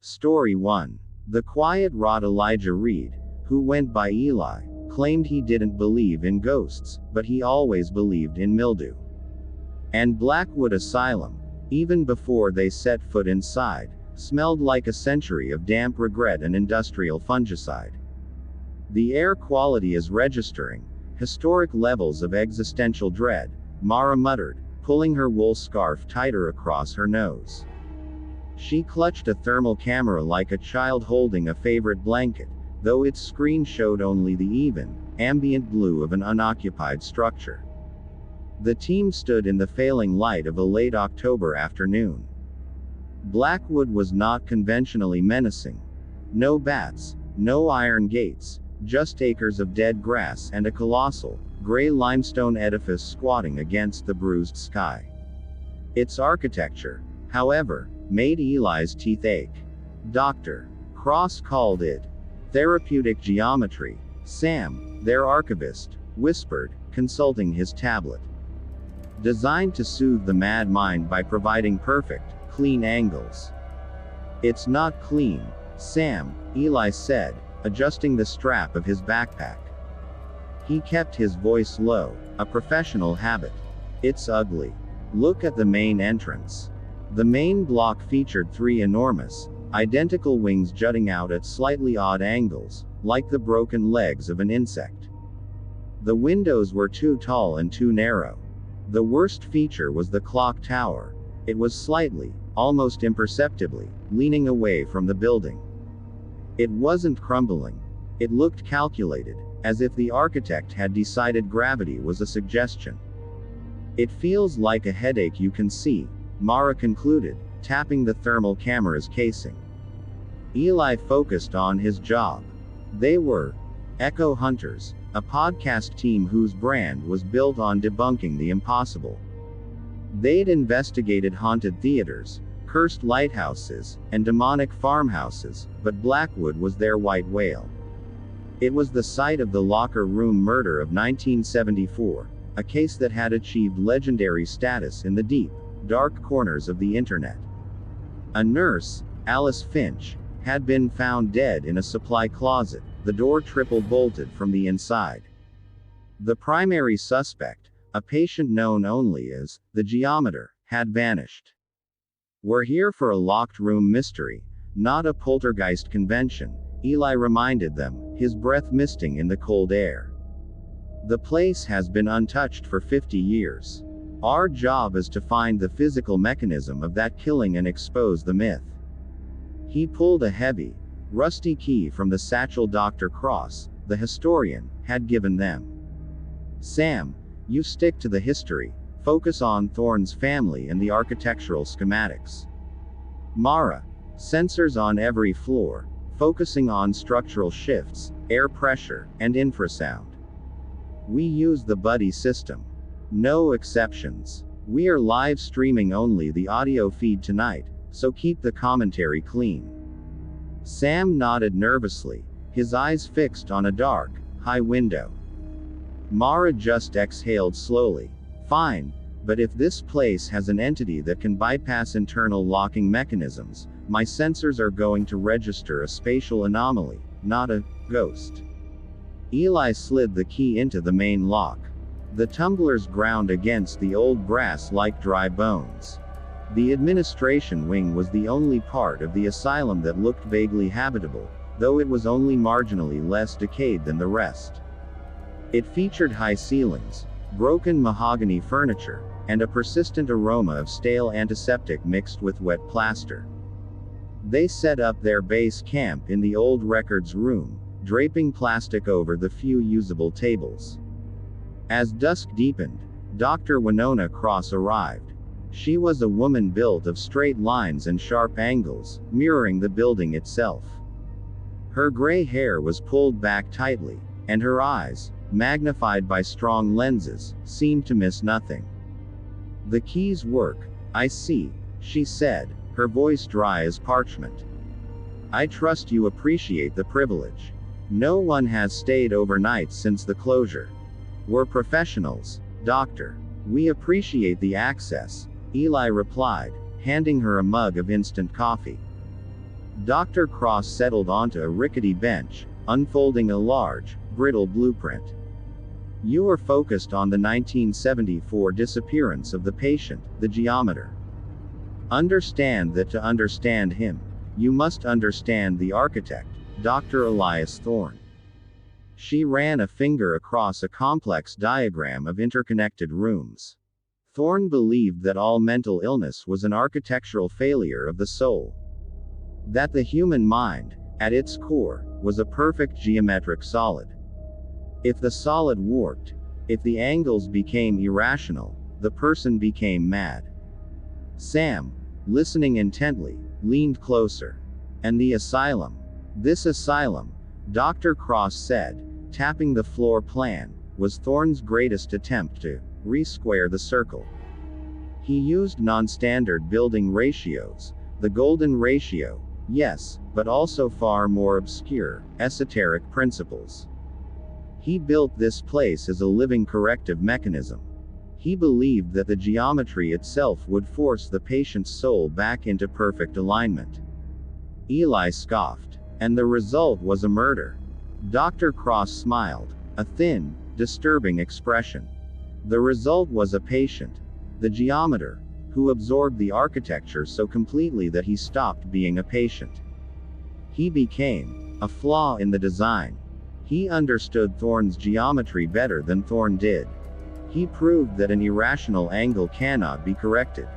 Story 1. The quiet wrought Elijah Reid, who went by Eli, claimed he didn't believe in ghosts, but he always believed in mildew. And Blackwood Asylum, even before they set foot inside, smelled like a century of damp regret and industrial fungicide. The air quality is registering historic levels of existential dread, Mara muttered, pulling her wool scarf tighter across her nose. She clutched a thermal camera like a child holding a favorite blanket, though its screen showed only the even, ambient blue of an unoccupied structure. The team stood in the failing light of a late October afternoon. Blackwood was not conventionally menacing. No bats, no iron gates, just acres of dead grass and a colossal, gray limestone edifice squatting against the bruised sky. Its architecture, however, made Eli's teeth ache. Dr. Cross called it therapeutic geometry. Sam, their archivist, whispered, consulting his tablet. Designed to soothe the mad mind by providing perfect, clean angles. It's not clean, Sam, Eli said, adjusting the strap of his backpack. He kept his voice low, a professional habit. It's ugly. Look at the main entrance. The main block featured 3 enormous, identical wings jutting out at slightly odd angles, like the broken legs of an insect. The windows were too tall and too narrow. The worst feature was the clock tower. It was slightly, almost imperceptibly, leaning away from the building. It wasn't crumbling. It looked calculated, as if the architect had decided gravity was a suggestion. It feels like a headache you can see, Mara concluded, tapping the thermal camera's casing. Eli focused on his job. They were Echo Hunters, a podcast team whose brand was built on debunking the impossible. They'd investigated haunted theaters, cursed lighthouses, and demonic farmhouses, but Blackwood was their white whale. It was the site of the locker room murder of 1974, a case that had achieved legendary status in the deep, dark corners of the internet. A nurse, Alice Finch, had been found dead in a supply closet, the door triple bolted from the inside. The primary suspect, a patient known only as the Geometer, had vanished. We're here for a locked room mystery, not a poltergeist convention, Eli reminded them, his breath misting in the cold air. The place has been untouched for 50 years. Our job is to find the physical mechanism of that killing and expose the myth. He pulled a heavy, rusty key from the satchel Dr. Cross, the historian, had given them. Sam, you stick to the history, focus on Thorne's family and the architectural schematics. Mara, sensors on every floor, focusing on structural shifts, air pressure, and infrasound. We use the buddy system. No exceptions. We are live streaming only the audio feed tonight, so keep the commentary clean. Sam nodded nervously, his eyes fixed on a dark, high window. Mara just exhaled slowly. Fine, but if this place has an entity that can bypass internal locking mechanisms, my sensors are going to register a spatial anomaly, not a ghost. Eli slid the key into the main lock. The tumblers ground against the old brass like dry bones. The administration wing was the only part of the asylum that looked vaguely habitable, though it was only marginally less decayed than the rest. It featured high ceilings, broken mahogany furniture, and a persistent aroma of stale antiseptic mixed with wet plaster. They set up their base camp in the old records room, draping plastic over the few usable tables. As dusk deepened, Dr. Winona Cross arrived. She was a woman built of straight lines and sharp angles, mirroring the building itself. Her gray hair was pulled back tightly, and her eyes, magnified by strong lenses, seemed to miss nothing. The keys work, I see, she said, her voice dry as parchment. I trust you appreciate the privilege. No one has stayed overnight since the closure. We're professionals, Doctor. We appreciate the access, Eli replied, handing her a mug of instant coffee. Dr. Cross settled onto a rickety bench, unfolding a large, brittle blueprint. You are focused on the 1974 disappearance of the patient, the geometer. Understand that to understand him, you must understand the architect, Dr. Elias Thorne. She ran a finger across a complex diagram of interconnected rooms. Thorne believed that all mental illness was an architectural failure of the soul. That the human mind, at its core, was a perfect geometric solid. If the solid warped, if the angles became irrational, the person became mad. Sam, listening intently, leaned closer. And the asylum? This asylum, Dr. Cross said, tapping the floor plan, was Thorne's greatest attempt to re-square the circle. He used non-standard building ratios, the golden ratio, yes, but also far more obscure, esoteric principles. He built this place as a living corrective mechanism. He believed that the geometry itself would force the patient's soul back into perfect alignment. Eli scoffed. And the result was a murder. Dr. Cross smiled, a thin, disturbing expression. The result was a patient, the geometer, who absorbed the architecture so completely that he stopped being a patient. He became a flaw in the design. He understood Thorne's geometry better than Thorne did. He proved that an irrational angle cannot be corrected.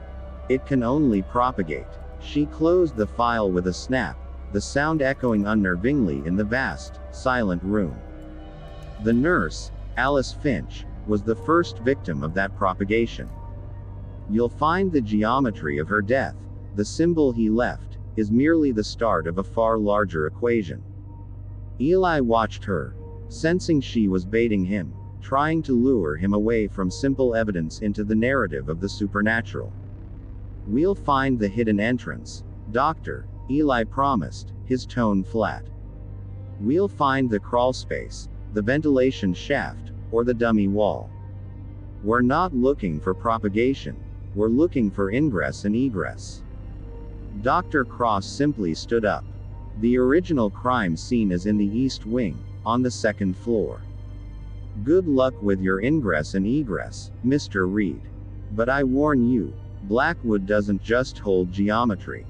It can only propagate. She closed the file with a snap, the sound echoing unnervingly in the vast, silent room. The nurse, Alice Finch, was the first victim of that propagation. You'll find the geometry of her death, the symbol he left, is merely the start of a far larger equation. Eli watched her, sensing she was baiting him, trying to lure him away from simple evidence into the narrative of the supernatural. We'll find the hidden entrance, Doctor, Eli promised, his tone flat. We'll find the crawl space, the ventilation shaft, or the dummy wall. We're not looking for propagation, we're looking for ingress and egress. Dr. Cross simply stood up. The original crime scene is in the East Wing, on the second floor. Good luck with your ingress and egress, Mr. Reid. But I warn you, Blackwood doesn't just hold geometry.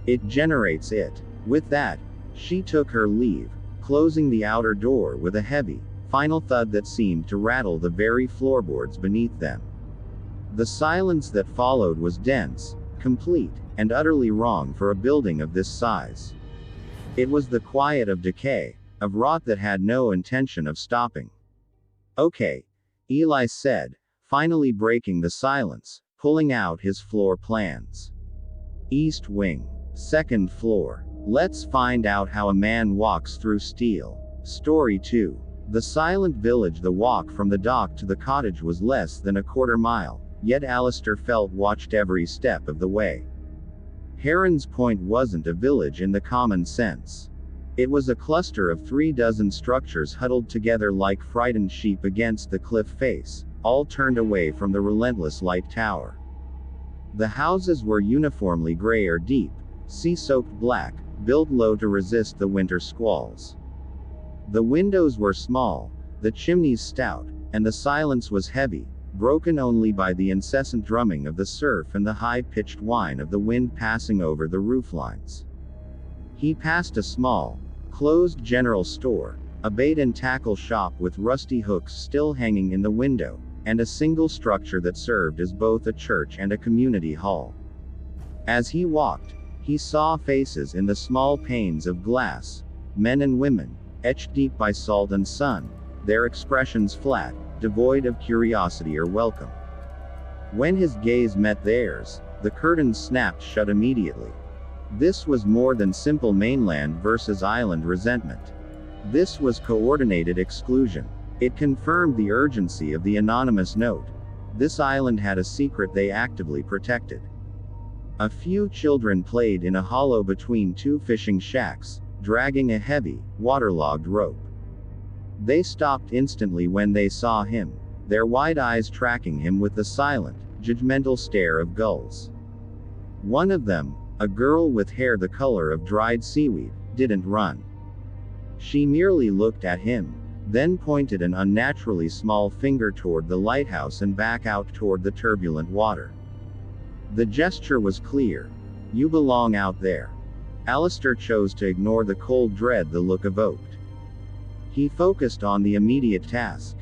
It generates it. With that, she took her leave, closing the outer door with a heavy, final thud that seemed to rattle the very floorboards beneath them. The silence that followed was dense, complete, and utterly wrong for a building of this size. It was the quiet of decay, of rot that had no intention of stopping. Okay, Eli said, finally breaking the silence, pulling out his floor plans. East Wing. Second floor. Let's find out how a man walks through steel. Story 2. The silent village. The walk from the dock to the cottage was less than a quarter mile, yet Alistair felt watched every step of the way. Heron's Point wasn't a village in the common sense. It was a cluster of 36 structures huddled together like frightened sheep against the cliff face, all turned away from the relentless light tower. The houses were uniformly gray or deep, sea-soaked black, built low to resist the winter squalls. The windows were small, the chimneys stout, and the silence was heavy, broken only by the incessant drumming of the surf and the high-pitched whine of the wind passing over the rooflines. He passed a small, closed general store, a bait and tackle shop with rusty hooks still hanging in the window, and a single structure that served as both a church and a community hall. As he walked, he saw faces in the small panes of glass, men and women, etched deep by salt and sun, their expressions flat, devoid of curiosity or welcome. When his gaze met theirs, the curtains snapped shut immediately. This was more than simple mainland versus island resentment. This was coordinated exclusion. It confirmed the urgency of the anonymous note. This island had a secret they actively protected. A few children played in a hollow between two fishing shacks, dragging a heavy, waterlogged rope. They stopped instantly when they saw him, their wide eyes tracking him with the silent, judgmental stare of gulls. One of them, A girl with hair the color of dried seaweed didn't run. She merely looked at him, then pointed an unnaturally small finger toward the lighthouse and back out toward the turbulent water. The gesture was clear. You belong out there. Alistair chose to ignore the cold dread the look evoked. He focused on the immediate task.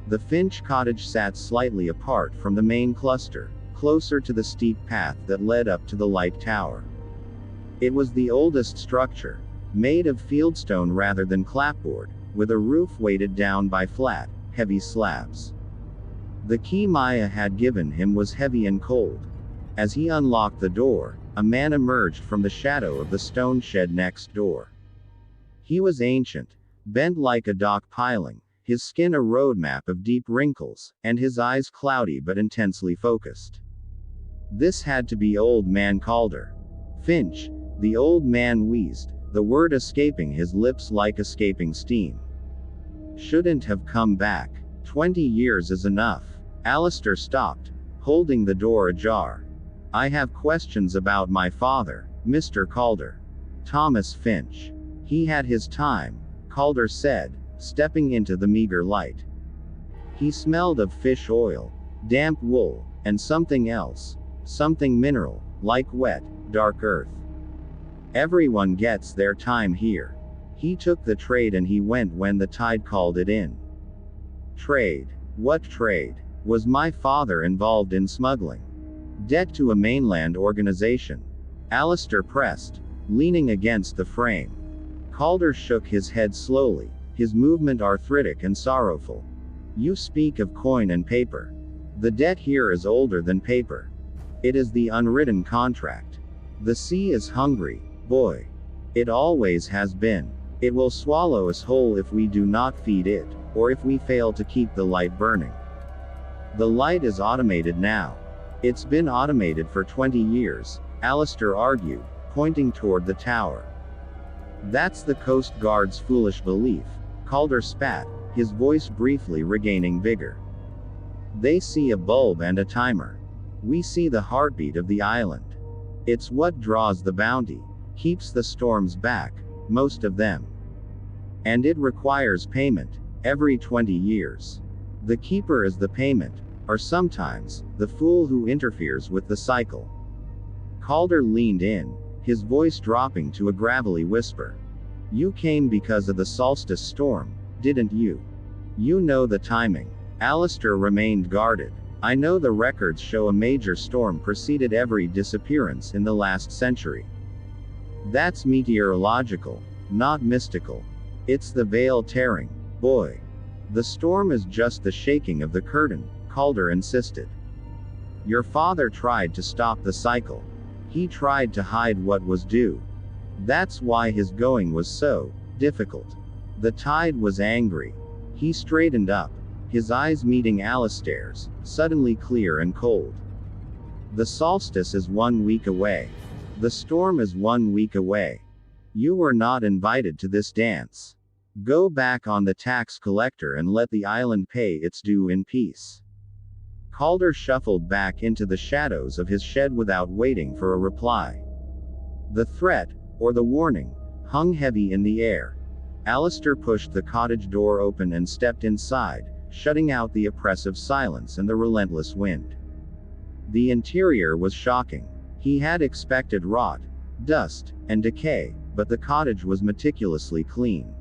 The Finch cottage sat slightly apart from the main cluster, closer to the steep path that led up to the light tower. It was the oldest structure, made of fieldstone rather than clapboard, with a roof weighted down by flat, heavy slabs. The key Maya had given him was heavy and cold. As he unlocked the door, a man emerged from the shadow of the stone shed next door. He was ancient, bent like a dock piling, his skin a roadmap of deep wrinkles, and his eyes cloudy but intensely focused. This had to be Old Man Calder. Finch, the old man wheezed, the word escaping his lips like escaping steam. Shouldn't have come back. 20 years is enough. Alistair stopped, holding the door ajar. I have questions about my father, Mr. Calder. Thomas Finch. He had his time, Calder said, stepping into the meager light. He smelled of fish oil, damp wool, and something else, something mineral, like wet, dark earth. Everyone gets their time here. He took the trade and he went when the tide called it in. Trade? What trade? Was my father involved in smuggling? Debt to a mainland organization? Alistair pressed, leaning against the frame. Calder shook his head slowly, his movement arthritic and sorrowful. You speak of coin and paper. The debt here is older than paper. It is the unwritten contract. The sea is hungry, boy. It always has been. It will swallow us whole if we do not feed it, or if we fail to keep the light burning. The light is automated now. It's been automated for 20 years, Alistair argued, pointing toward the tower. That's the Coast Guard's foolish belief, Calder spat, his voice briefly regaining vigor. They see a bulb and a timer. We see the heartbeat of the island. It's what draws the bounty, keeps the storms back, most of them. And it requires payment, every 20 years. The keeper is the payment, or sometimes, the fool who interferes with the cycle. Calder leaned in, his voice dropping to a gravelly whisper. You came because of the solstice storm, didn't you? You know the timing. Alistair remained guarded. I know the records show a major storm preceded every disappearance in the last century. That's meteorological, not mystical. It's the veil tearing, boy. The storm is just the shaking of the curtain, Calder insisted. Your father tried to stop the cycle. He tried to hide what was due. That's why his going was so difficult. The tide was angry. He straightened up, his eyes meeting Alistair's, suddenly clear and cold. The solstice is 1 week away. The storm is 1 week away. You were not invited to this dance. Go back on the tax collector and let the island pay its due in peace. Calder shuffled back into the shadows of his shed without waiting for a reply. The threat, or the warning, hung heavy in the air. Alistair pushed the cottage door open and stepped inside, shutting out the oppressive silence and the relentless wind. The interior was shocking. He had expected rot, dust, and decay, but the cottage was meticulously clean.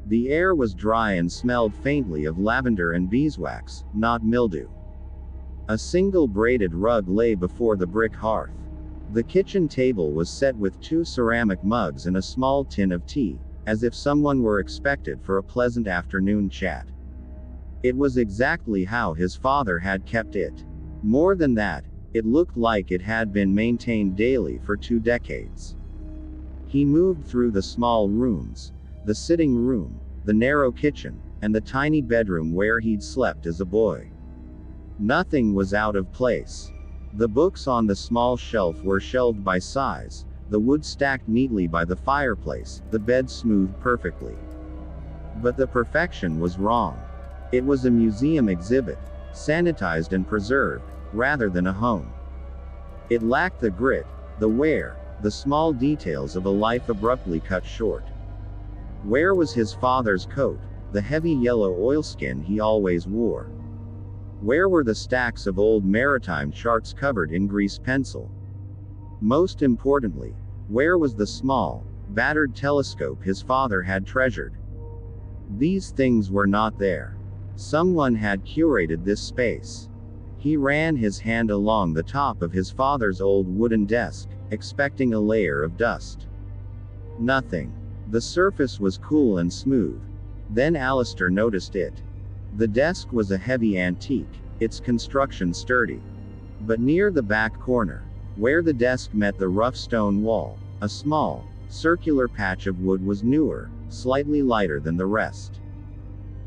The air was dry and smelled faintly of lavender and beeswax, not mildew. A single braided rug lay before the brick hearth. The kitchen table was set with 2 ceramic mugs and a small tin of tea, as if someone were expected for a pleasant afternoon chat. It was exactly how his father had kept it. More than that, it looked like it had been maintained daily for 2 decades. He moved through the small rooms, the sitting room, the narrow kitchen, and the tiny bedroom where he'd slept as a boy. Nothing was out of place. The books on the small shelf were shelved by size, the wood stacked neatly by the fireplace, the bed smoothed perfectly. But the perfection was wrong. It was a museum exhibit, sanitized and preserved, rather than a home. It lacked the grit, The where, the small details of a life abruptly cut short. Where was his father's coat, the heavy yellow oilskin he always wore? Where were the stacks of old maritime charts covered in grease pencil? Most importantly, where was the small, battered telescope his father had treasured? These things were not there. Someone had curated this space. He ran his hand along the top of his father's old wooden desk, expecting a layer of dust. Nothing. The surface was cool and smooth. Then Alistair noticed it. The desk was a heavy antique, its construction sturdy. But near the back corner, where the desk met the rough stone wall, a small, circular patch of wood was newer, slightly lighter than the rest.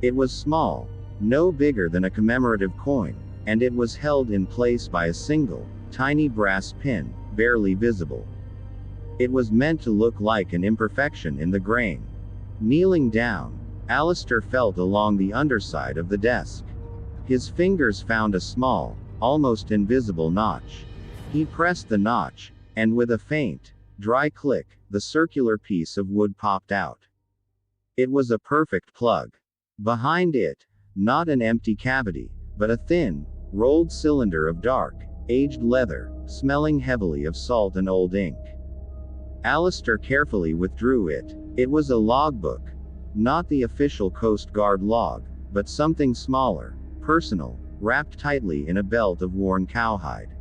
It was small, no bigger than a commemorative coin, and it was held in place by a single, tiny brass pin, barely visible. It was meant to look like an imperfection in the grain. Kneeling down, Alistair felt along the underside of the desk. His fingers found a small, almost invisible notch. He pressed the notch, and with a faint, dry click, the circular piece of wood popped out. It was a perfect plug. Behind it, not an empty cavity, but a thin, rolled cylinder of dark, aged leather, smelling heavily of salt and old ink. Alistair carefully withdrew it. It was a logbook. Not the official Coast Guard log, but something smaller, personal, wrapped tightly in a belt of worn cowhide.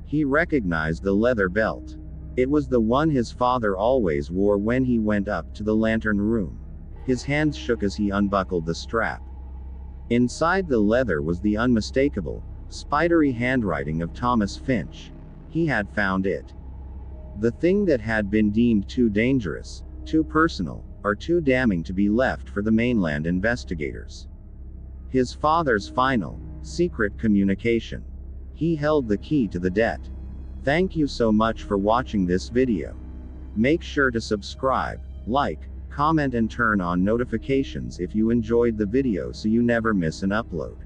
He recognized the leather belt. It was the one his father always wore when he went up to the lantern room. His hands shook as he unbuckled the strap. Inside the leather was the unmistakable, spidery handwriting of Thomas Finch. He had found it. The thing that had been deemed too dangerous, too personal, or too damning to be left for the mainland investigators. His father's final, secret communication. He held the key to the debt. Thank you so much for watching this video. Make sure to subscribe, like, comment and turn on notifications if you enjoyed the video so you never miss an upload.